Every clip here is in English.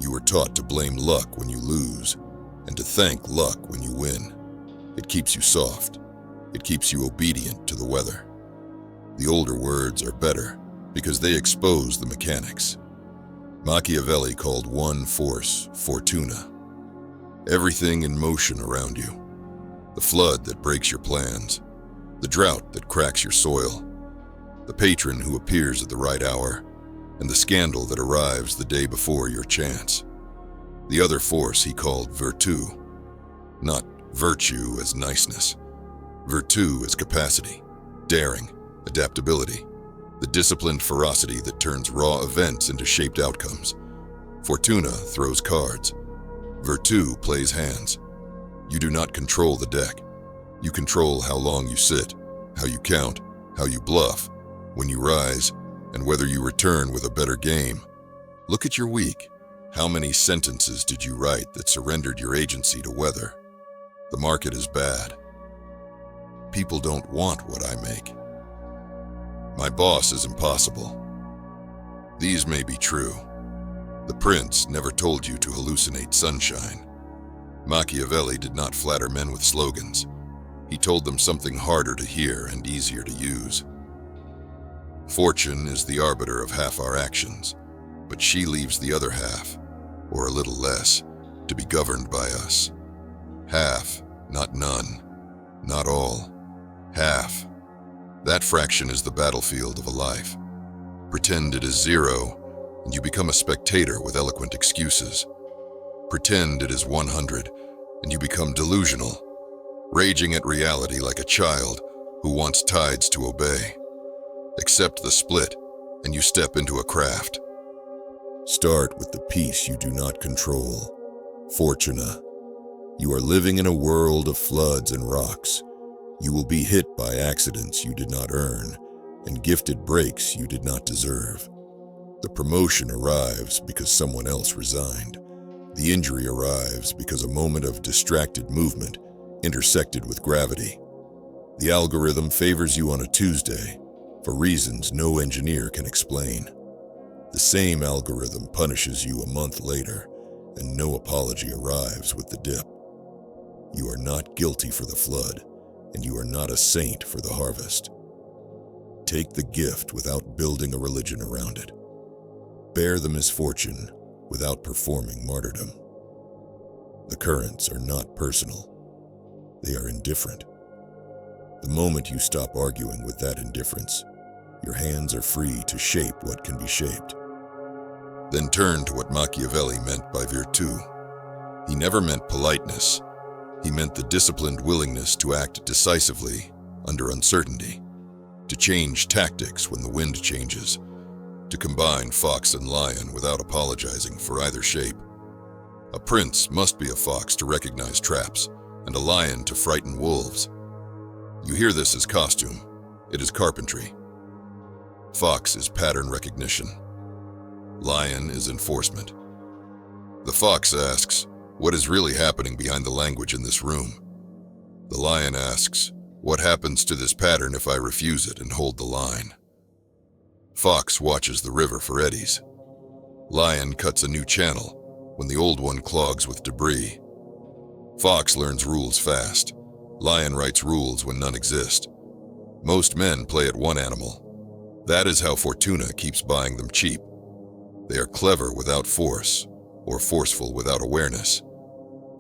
you were taught to blame luck when you lose, and to thank luck when you win. It keeps you soft. It keeps you obedient to the weather. The older words are better because they expose the mechanics. Machiavelli called one force Fortuna. Everything in motion around you. The flood that breaks your plans. The drought that cracks your soil. The patron who appears at the right hour, and the scandal that arrives the day before your chance. The other force he called Virtu. Not virtue as niceness. Virtu as capacity, daring, adaptability, the disciplined ferocity that turns raw events into shaped outcomes. Fortuna throws cards. Virtu plays hands. You do not control the deck. You control how long you sit, how you count, how you bluff, when you rise, and whether you return with a better game. Look at your week. How many sentences did you write that surrendered your agency to weather? The market is bad. People don't want what I make. My boss is impossible. These may be true. The prince never told you to hallucinate sunshine. Machiavelli did not flatter men with slogans. He told them something harder to hear and easier to use. Fortune is the arbiter of half our actions, but she leaves the other half, or a little less, to be governed by us. Half, not none. Not all. Half. That fraction is the battlefield of a life. Pretend it is zero, and you become a spectator with eloquent excuses. Pretend it is 100, and you become delusional, raging at reality like a child who wants tides to obey. Accept the split, and you step into a craft. Start with the piece you do not control. Fortuna. You are living in a world of floods and rocks. You will be hit by accidents you did not earn, and gifted breaks you did not deserve. The promotion arrives because someone else resigned. The injury arrives because a moment of distracted movement intersected with gravity. The algorithm favors you on a Tuesday, for reasons no engineer can explain. The same algorithm punishes you a month later, and no apology arrives with the dip. You are not guilty for the flood, and you are not a saint for the harvest. Take the gift without building a religion around it. Bear the misfortune without performing martyrdom. The currents are not personal. They are indifferent. The moment you stop arguing with that indifference, your hands are free to shape what can be shaped. Then turn to what Machiavelli meant by virtù. He never meant politeness. He meant the disciplined willingness to act decisively under uncertainty, to change tactics when the wind changes, to combine fox and lion without apologizing for either shape. A prince must be a fox to recognize traps, and a lion to frighten wolves. You hear this as costume. It is carpentry. Fox is pattern recognition. Lion is enforcement. The fox asks, what is really happening behind the language in this room? The lion asks, what happens to this pattern if I refuse it and hold the line? Fox watches the river for eddies. Lion cuts a new channel when the old one clogs with debris. Fox learns rules fast. Lion writes rules when none exist. Most men play at one animal. That is how Fortuna keeps buying them cheap. They are clever without force, or forceful without awareness.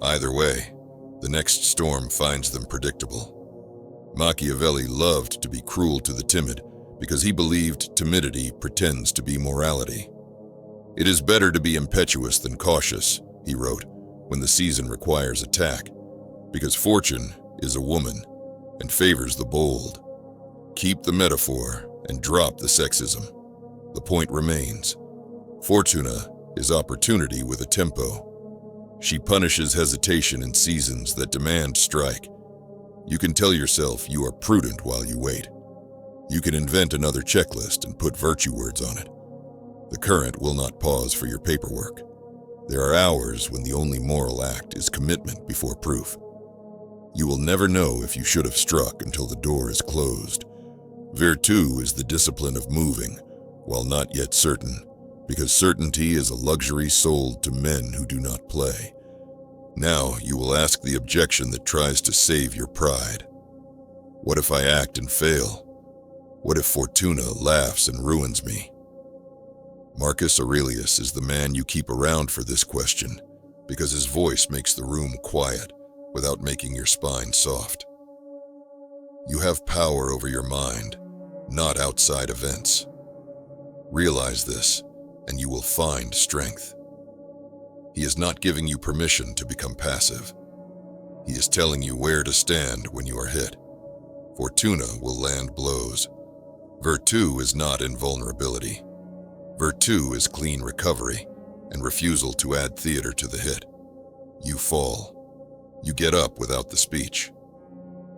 Either way, the next storm finds them predictable. Machiavelli loved to be cruel to the timid because he believed timidity pretends to be morality. It is better to be impetuous than cautious, he wrote, when the season requires attack, because fortune is a woman and favors the bold. Keep the metaphor and drop the sexism. The point remains. Fortuna is opportunity with a tempo. She punishes hesitation in seasons that demand strike. You can tell yourself you are prudent while you wait. You can invent another checklist and put virtue words on it. The current will not pause for your paperwork. There are hours when the only moral act is commitment before proof. You will never know if you should have struck until the door is closed. Virtù is the discipline of moving, while not yet certain, because certainty is a luxury sold to men who do not play. Now you will ask the objection that tries to save your pride. What if I act and fail? What if Fortuna laughs and ruins me? Marcus Aurelius is the man you keep around for this question, because his voice makes the room quiet without making your spine soft. You have power over your mind, not outside events. Realize this, and you will find strength. He is not giving you permission to become passive. He is telling you where to stand when you are hit. Fortuna will land blows. Virtù is not invulnerability. Virtù is clean recovery and refusal to add theater to the hit. You fall. You get up without the speech.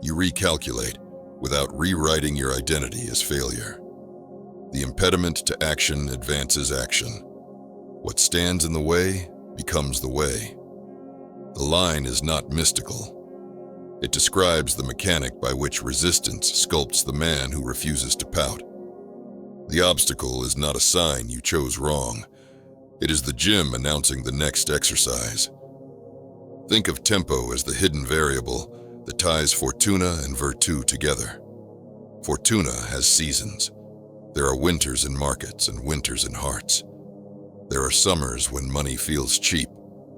You recalculate without rewriting your identity as failure. The impediment to action advances action. What stands in the way becomes the way. The line is not mystical. It describes the mechanic by which resistance sculpts the man who refuses to pout. The obstacle is not a sign you chose wrong. It is the gym announcing the next exercise. Think of tempo as the hidden variable that ties Fortuna and Virtù together. Fortuna has seasons. There are winters in markets and winters in hearts. There are summers when money feels cheap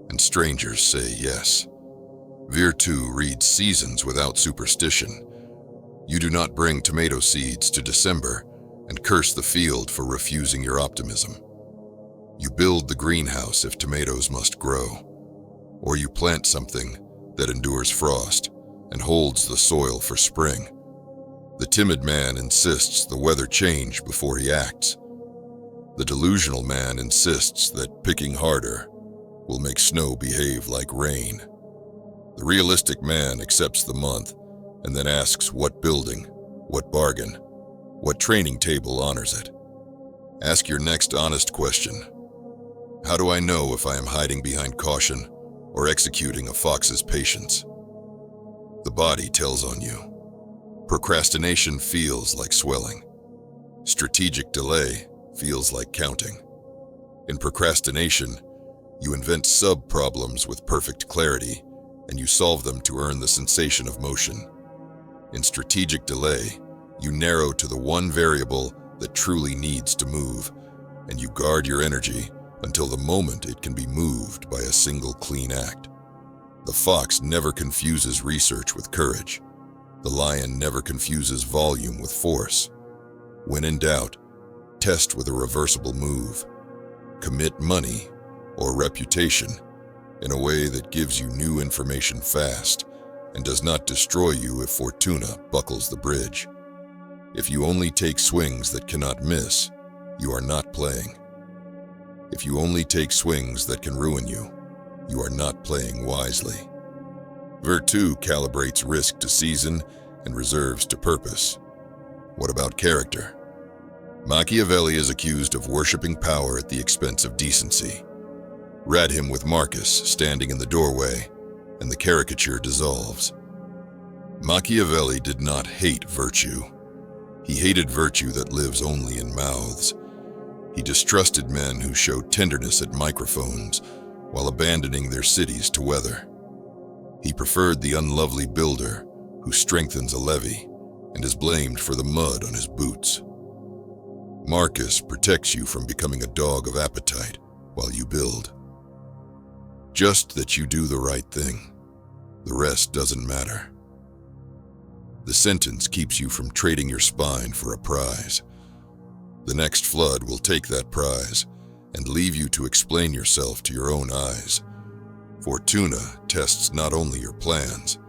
and strangers say yes. Virtù reads seasons without superstition. You do not bring tomato seeds to December and curse the field for refusing your optimism. You build the greenhouse if tomatoes must grow, or you plant something that endures frost and holds the soil for spring. The timid man insists the weather change before he acts. The delusional man insists that picking harder will make snow behave like rain. The realistic man accepts the month and then asks what building, what bargain, what training table honors it. Ask your next honest question. How do I know if I am hiding behind caution or executing a fox's patience? The body tells on you. Procrastination feels like swelling. Strategic delay feels like counting. In procrastination, you invent sub-problems with perfect clarity, and you solve them to earn the sensation of motion. In strategic delay, you narrow to the one variable that truly needs to move, and you guard your energy until the moment it can be moved by a single clean act. The fox never confuses research with courage. The lion never confuses volume with force. When in doubt, test with a reversible move. Commit money or reputation in a way that gives you new information fast and does not destroy you if Fortuna buckles the bridge. If you only take swings that cannot miss, you are not playing. If you only take swings that can ruin you, you are not playing wisely. Virtù calibrates risk to season and reserves to purpose. What about character? Machiavelli is accused of worshiping power at the expense of decency. Read him with Marcus standing in the doorway, and the caricature dissolves. Machiavelli did not hate virtue. He hated virtue that lives only in mouths. He distrusted men who showed tenderness at microphones while abandoning their cities to weather. He preferred the unlovely builder who strengthens a levee and is blamed for the mud on his boots. Marcus protects you from becoming a dog of appetite while you build. Just that you do the right thing. The rest doesn't matter. The sentence keeps you from trading your spine for a prize. The next flood will take that prize and leave you to explain yourself to your own eyes. Fortuna tests not only your plans,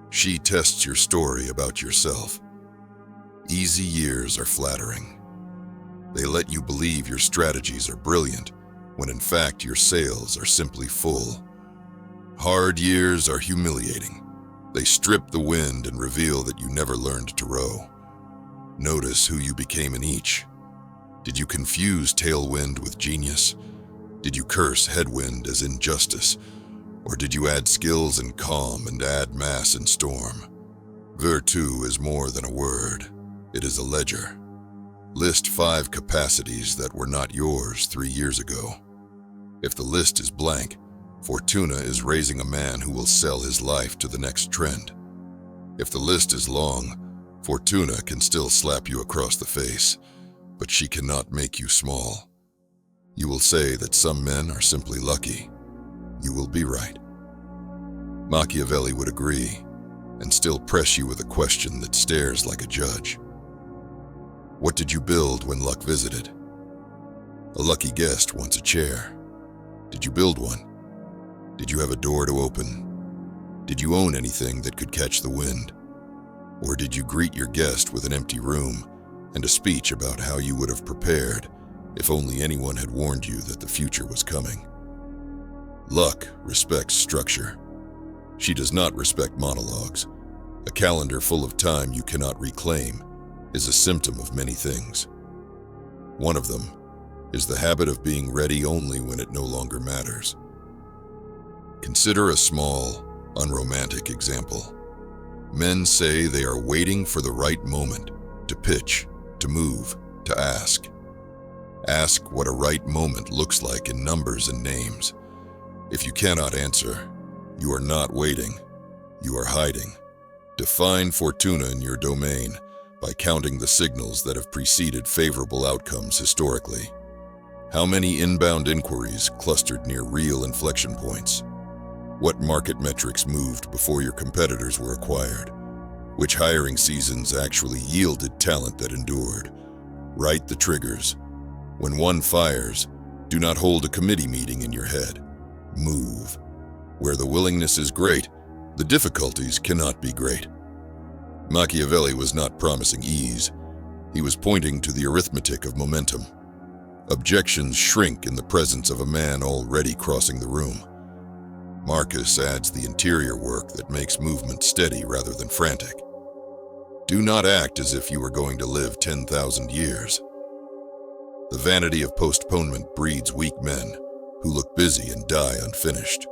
she tests your story about yourself. Easy years are flattering. They let you believe your strategies are brilliant, when in fact your sails are simply full. Hard years are humiliating. They strip the wind and reveal that you never learned to row. Notice who you became in each. Did you confuse tailwind with genius? Did you curse headwind as injustice? Or did you add skills in calm and add mass in storm? Virtù is more than a word. It is a ledger. List 5 capacities that were not yours 3 years ago. If the list is blank, Fortuna is raising a man who will sell his life to the next trend. If the list is long, Fortuna can still slap you across the face, but she cannot make you small. You will say that some men are simply lucky. You will be right. Machiavelli would agree, and still press you with a question that stares like a judge. What did you build when luck visited? A lucky guest wants a chair. Did you build one? Did you have a door to open? Did you own anything that could catch the wind? Or did you greet your guest with an empty room and a speech about how you would have prepared if only anyone had warned you that the future was coming? Luck respects structure. She does not respect monologues. A calendar full of time you cannot reclaim is a symptom of many things. One of them is the habit of being ready only when it no longer matters. Consider a small, unromantic example. Men say they are waiting for the right moment to pitch, to move, to ask. Ask what a right moment looks like in numbers and names. If you cannot answer, you are not waiting, you are hiding. Define Fortuna in your domain by counting the signals that have preceded favorable outcomes historically. How many inbound inquiries clustered near real inflection points? What market metrics moved before your competitors were acquired? Which hiring seasons actually yielded talent that endured? Write the triggers. When one fires, do not hold a committee meeting in your head. Move. Where the willingness is great, the difficulties cannot be great. Machiavelli was not promising ease. He was pointing to the arithmetic of momentum. Objections shrink in the presence of a man already crossing the room. Marcus adds the interior work that makes movement steady rather than frantic. Do not act as if you are going to live 10,000 years. The vanity of postponement breeds weak men who look busy and die unfinished.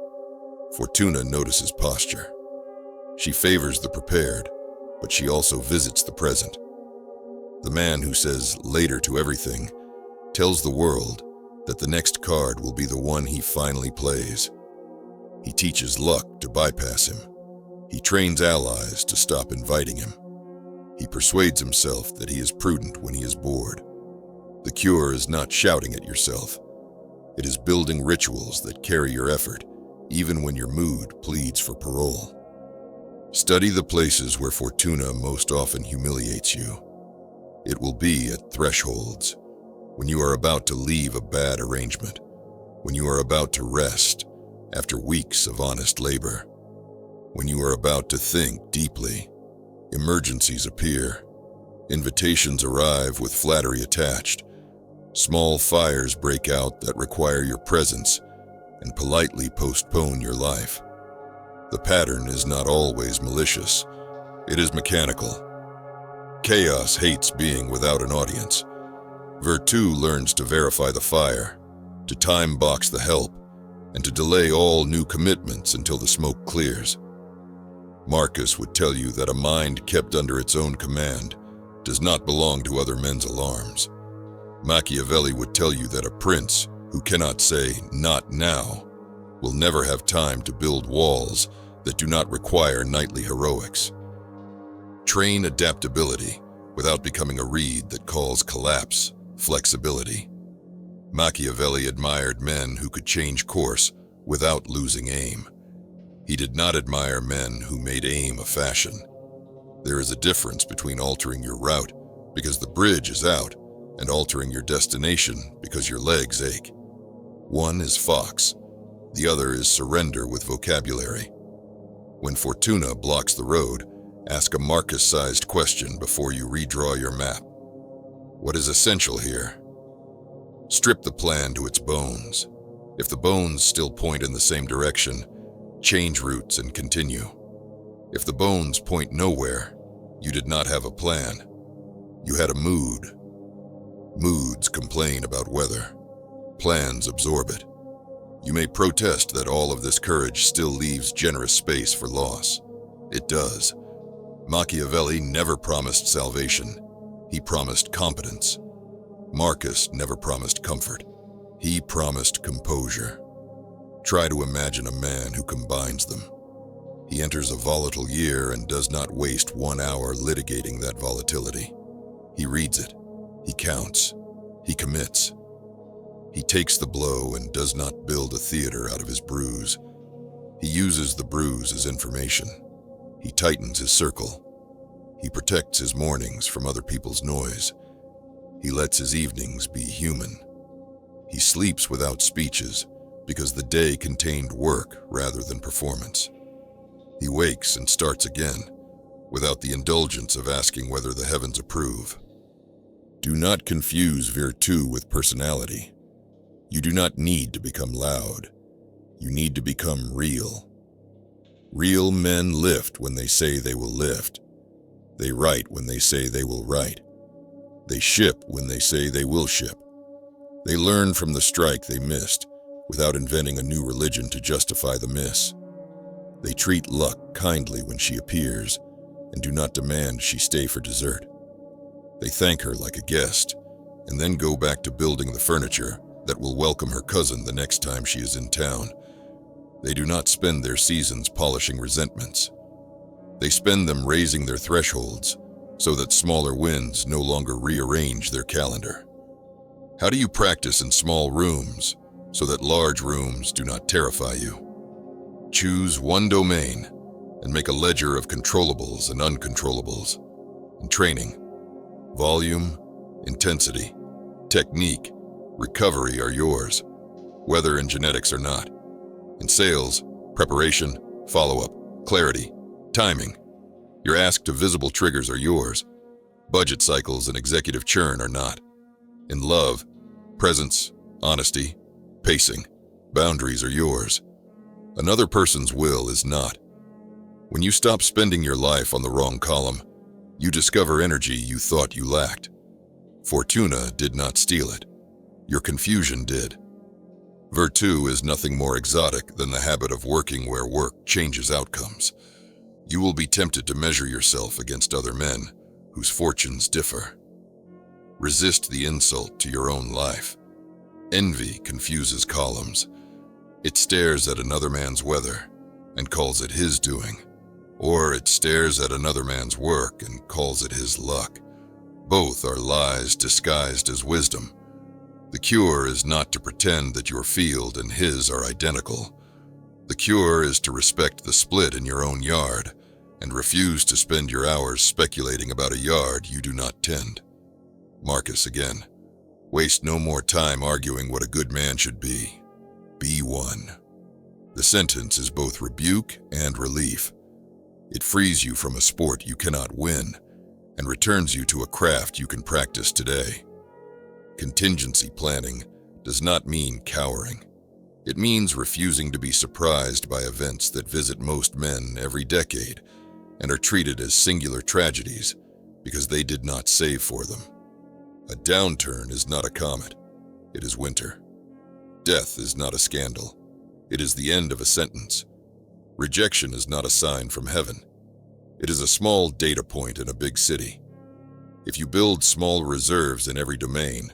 Fortuna notices posture. She favors the prepared, but she also visits the present. The man who says later to everything tells the world that the next card will be the one he finally plays. He teaches luck to bypass him. He trains allies to stop inviting him. He persuades himself that he is prudent when he is bored. The cure is not shouting at yourself. It is building rituals that carry your effort, even when your mood pleads for parole. Study the places where Fortuna most often humiliates you. It will be at thresholds, when you are about to leave a bad arrangement, when you are about to rest after weeks of honest labor, when you are about to think deeply. Emergencies appear. Invitations arrive with flattery attached. Small fires break out that require your presence and politely postpone your life. The pattern is not always malicious. It is mechanical. Chaos hates being without an audience. Virtù learns to verify the fire, to time box the help, and to delay all new commitments until the smoke clears. Marcus would tell you that a mind kept under its own command does not belong to other men's alarms. Machiavelli would tell you that a prince who cannot say, "not now," will never have time to build walls that do not require nightly heroics. Train adaptability without becoming a reed that calls collapse flexibility. Machiavelli admired men who could change course without losing aim. He did not admire men who made aim a fashion. There is a difference between altering your route because the bridge is out and altering your destination because your legs ache. One is fox, the other is surrender with vocabulary. When Fortuna blocks the road, ask a Marcus-sized question before you redraw your map. What is essential here? Strip the plan to its bones. If the bones still point in the same direction, change routes and continue. If the bones point nowhere, you did not have a plan. You had a mood. Moods complain about weather. Plans absorb it. You may protest that all of this courage still leaves generous space for loss. It does. Machiavelli never promised salvation. He promised competence. Marcus never promised comfort. He promised composure. Try to imagine a man who combines them. He enters a volatile year and does not waste 1 hour litigating that volatility. He reads it. He counts. He commits. He takes the blow and does not build a theater out of his bruise. He uses the bruise as information. He tightens his circle. He protects his mornings from other people's noise. He lets his evenings be human. He sleeps without speeches because the day contained work rather than performance. He wakes and starts again without the indulgence of asking whether the heavens approve. Do not confuse Virtù with personality. You do not need to become loud. You need to become real. Real men lift when they say they will lift. They write when they say they will write. They ship when they say they will ship. They learn from the strike they missed without inventing a new religion to justify the miss. They treat luck kindly when she appears and do not demand she stay for dessert. They thank her like a guest and then go back to building the furniture that will welcome her cousin the next time she is in town. They do not spend their seasons polishing resentments. They spend them raising their thresholds so that smaller wins no longer rearrange their calendar. How do you practice in small rooms so that large rooms do not terrify you? Choose one domain and make a ledger of controllables and uncontrollables. In training, volume, intensity, technique, recovery are yours, weather and genetics are not. In sales, preparation, follow-up, clarity, timing, your ask to visible triggers are yours. Budget cycles and executive churn are not. In love, presence, honesty, pacing, boundaries are yours. Another person's will is not. When you stop spending your life on the wrong column, you discover energy you thought you lacked. Fortuna did not steal it. Your confusion did. Virtù is nothing more exotic than the habit of working where work changes outcomes. You will be tempted to measure yourself against other men whose fortunes differ. Resist the insult to your own life. Envy confuses columns. It stares at another man's weather and calls it his doing, or it stares at another man's work and calls it his luck. Both are lies disguised as wisdom. The cure is not to pretend that your field and his are identical. The cure is to respect the split in your own yard and refuse to spend your hours speculating about a yard you do not tend. Marcus again. Waste no more time arguing what a good man should be. Be one. The sentence is both rebuke and relief. It frees you from a sport you cannot win and returns you to a craft you can practice today. Contingency planning does not mean cowering. It means refusing to be surprised by events that visit most men every decade and are treated as singular tragedies because they did not save for them. A downturn is not a comet. It is winter. Death is not a scandal. It is the end of a sentence. Rejection is not a sign from heaven. It is a small data point in a big city. If you build small reserves in every domain,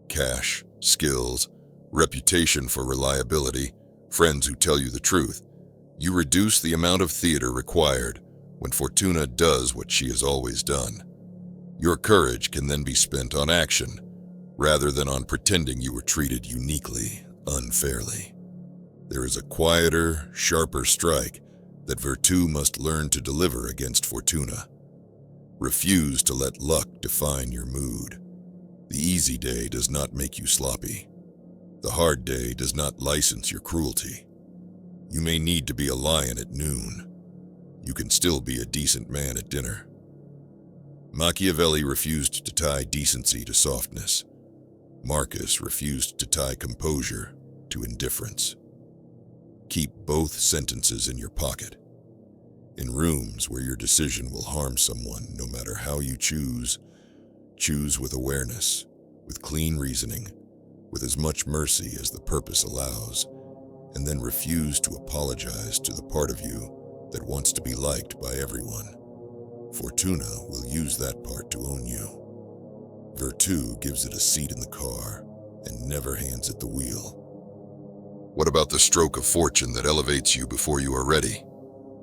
cash, skills, reputation for reliability, friends who tell you the truth, you reduce the amount of theater required when Fortuna does what she has always done. Your courage can then be spent on action, rather than on pretending you were treated uniquely, unfairly. There is a quieter, sharper strike that Virtù must learn to deliver against Fortuna. Refuse to let luck define your mood. The easy day does not make you sloppy. The hard day does not license your cruelty. You may need to be a lion at noon. You can still be a decent man at dinner. Machiavelli refused to tie decency to softness. Marcus refused to tie composure to indifference. Keep both sentences in your pocket. In rooms where your decision will harm someone, no matter how you choose with awareness, with clean reasoning, with as much mercy as the purpose allows, and then refuse to apologize to the part of you that wants to be liked by everyone. Fortuna will use that part to own you. Virtù gives it a seat in the car and never hands it the wheel. What about the stroke of fortune that elevates you before you are ready?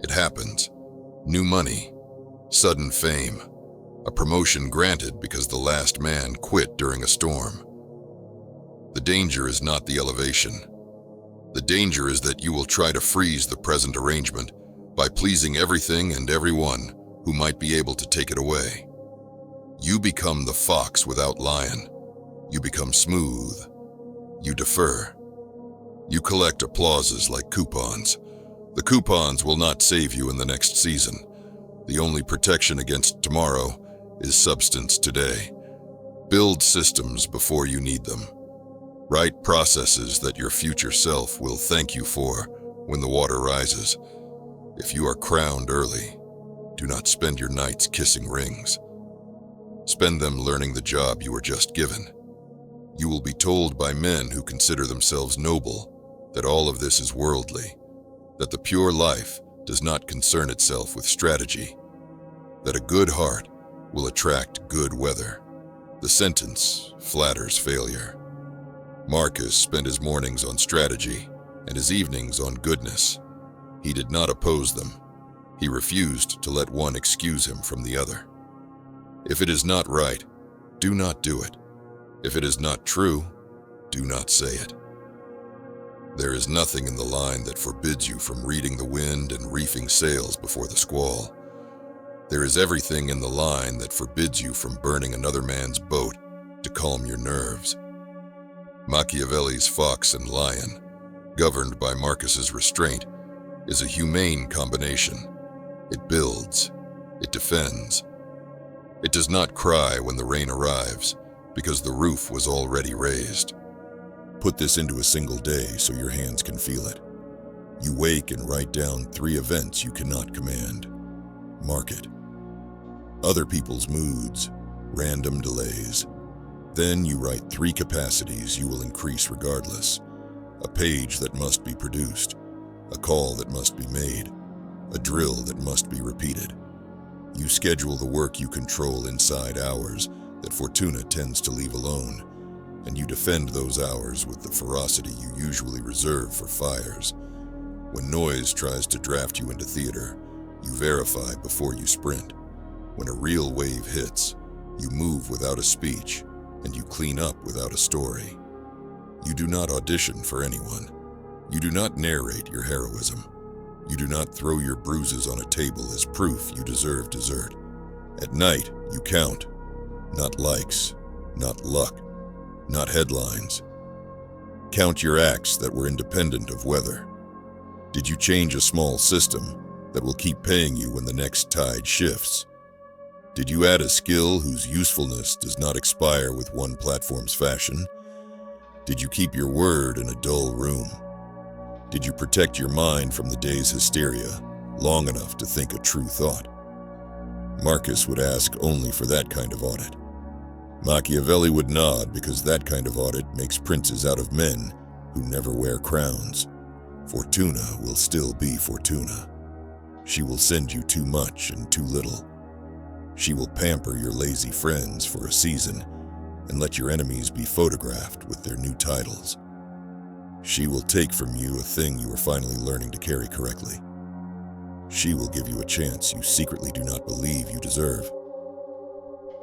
It happens. New money, sudden fame, a promotion granted because the last man quit during a storm. The danger is not the elevation. The danger is that you will try to freeze the present arrangement by pleasing everything and everyone who might be able to take it away. You become the fox without lion. You become smooth. You defer. You collect applauses like coupons. The coupons will not save you in the next season. The only protection against tomorrow is substance today. Build systems before you need them. Write processes that your future self will thank you for when the water rises. If you are crowned early, do not spend your nights kissing rings. Spend them learning the job you were just given. You will be told by men who consider themselves noble that all of this is worldly, that the pure life does not concern itself with strategy, that a good heart will attract good weather. The sentence flatters failure. Marcus spent his mornings on strategy and his evenings on goodness. He did not oppose them. He refused to let one excuse him from the other. If it is not right, do not do it. If it is not true, do not say it. There is nothing in the line that forbids you from reading the wind and reefing sails before the squall. There is everything in the line that forbids you from burning another man's boat to calm your nerves. Machiavelli's fox and lion, governed by Marcus's restraint, is a humane combination. It builds. It defends. It does not cry when the rain arrives, because the roof was already raised. Put this into a single day so your hands can feel it. You wake and write down 3 events you cannot command. Mark it. Other people's moods, random delays. Then you write 3 capacities you will increase regardless. A page that must be produced, a call that must be made, a drill that must be repeated. You schedule the work you control inside hours that Fortuna tends to leave alone, and you defend those hours with the ferocity you usually reserve for fires. When noise tries to draft you into theater, you verify before you sprint. When a real wave hits, you move without a speech, and you clean up without a story. You do not audition for anyone. You do not narrate your heroism. You do not throw your bruises on a table as proof you deserve dessert. At night, you count. Not likes, not luck, not headlines. Count your acts that were independent of weather. Did you change a small system that will keep paying you when the next tide shifts? Did you add a skill whose usefulness does not expire with one platform's fashion? Did you keep your word in a dull room? Did you protect your mind from the day's hysteria long enough to think a true thought? Marcus would ask only for that kind of audit. Machiavelli would nod because that kind of audit makes princes out of men who never wear crowns. Fortuna will still be Fortuna. She will send you too much and too little. She will pamper your lazy friends for a season and let your enemies be photographed with their new titles. She will take from you a thing you are finally learning to carry correctly. She will give you a chance you secretly do not believe you deserve.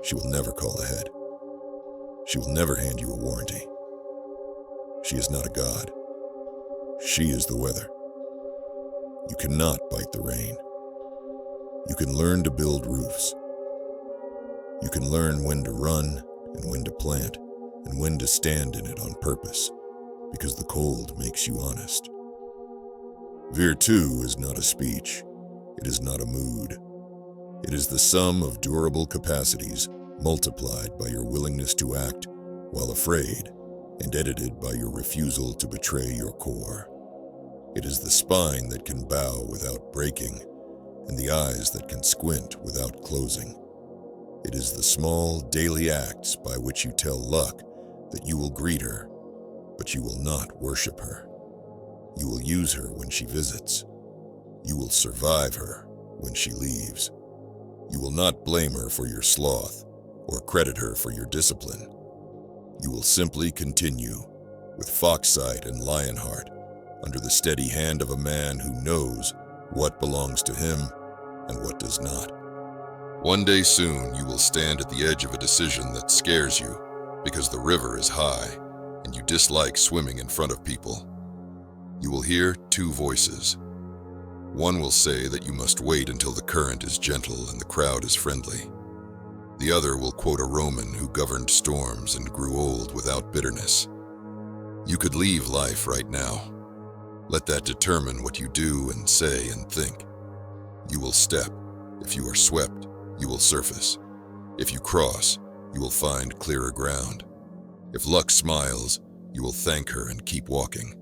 She will never call ahead. She will never hand you a warranty. She is not a god. She is the weather. You cannot bite the rain. You can learn to build roofs. You can learn when to run and when to plant and when to stand in it on purpose, because the cold makes you honest. Virtù is not a speech. It is not a mood. It is the sum of durable capacities multiplied by your willingness to act while afraid and edited by your refusal to betray your core. It is the spine that can bow without breaking and the eyes that can squint without closing. It is the small daily acts by which you tell luck that you will greet her, but you will not worship her. You will use her when she visits. You will survive her when she leaves. You will not blame her for your sloth or credit her for your discipline. You will simply continue, with fox-sight and lion-heart, under the steady hand of a man who knows what belongs to him and what does not. One day soon you will stand at the edge of a decision that scares you because the river is high and you dislike swimming in front of people. You will hear two voices. One will say that you must wait until the current is gentle and the crowd is friendly. The other will quote a Roman who governed storms and grew old without bitterness. You could leave life right now. Let that determine what you do and say and think. You will step. If you are swept, you will surface. If you cross, you will find clearer ground. If luck smiles, you will thank her and keep walking.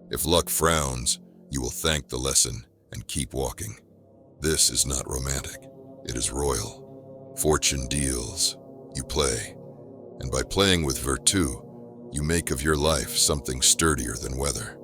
If luck frowns, you will thank the lesson and keep walking. This is not romantic. It is royal. Fortune deals. You play. And by playing with Virtù, you make of your life something sturdier than weather.